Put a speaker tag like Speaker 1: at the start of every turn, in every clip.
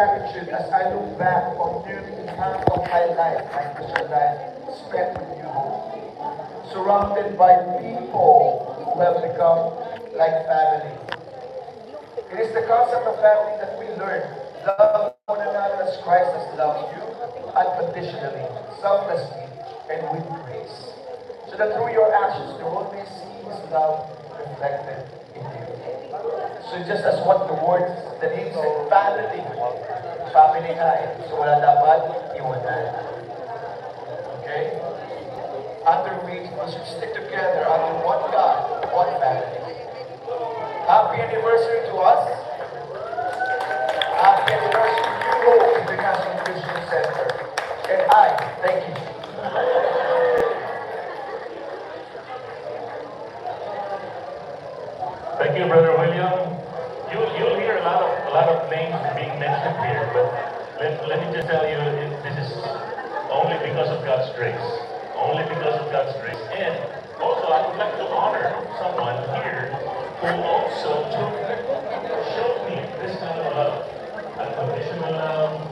Speaker 1: gratitude as I look back on nearly half of my life, my Christian life, spent with you, surrounded by people who have become like family. It is the concept of family that we learn. Love one another as Christ has loved you, unconditionally, selflessly, and with grace. So that through your actions, the world may see His love reflected in you. So just as what the word, the name said, family. Family na eh. So wala dapat iwanan. Okay? Under we should stick together under one God, one family. Happy anniversary to us. Happy anniversary to you, International Christian Center. And I thank you.
Speaker 2: Thank you, Brother William. You'll hear a lot of names being mentioned here, but let me just tell you, this is only because of God's grace. Only because of God's grace. And also, I would like to honor someone here who also showed me this kind of love, unconditional love,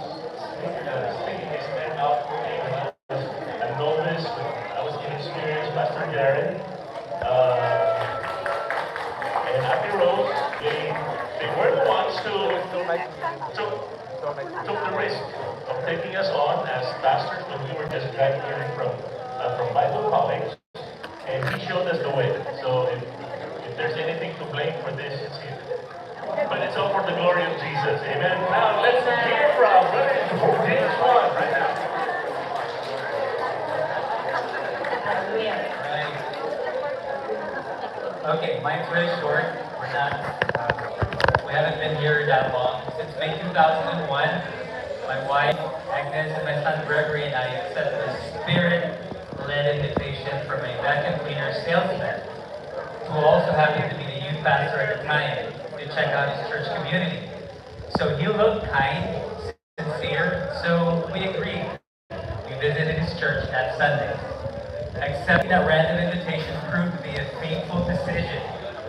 Speaker 2: sticking his neck out for me when I was a novice, when I was inexperienced, Pastor Jared. And Ate Rose, they were the ones who took the risk of taking us on as pastors when we were just graduating from Bible college, and he showed us the way. So if there's anything to blame for this, it's him. But it's all for the glory of Jesus. Amen. Now let's hear from Brother James Juan right now.
Speaker 3: Okay, mine's really short. We haven't been here that long. Since May 2001, my wife, Agnes, and my son, Gregory, and I accepted a Spirit-led invitation from a vacuum cleaner salesman who also happened to be the youth pastor at the time to check out his church community. So he looked kind, sincere, so we agreed. We visited his church that Sunday. Accepting that random invitation proved to be a fateful decision.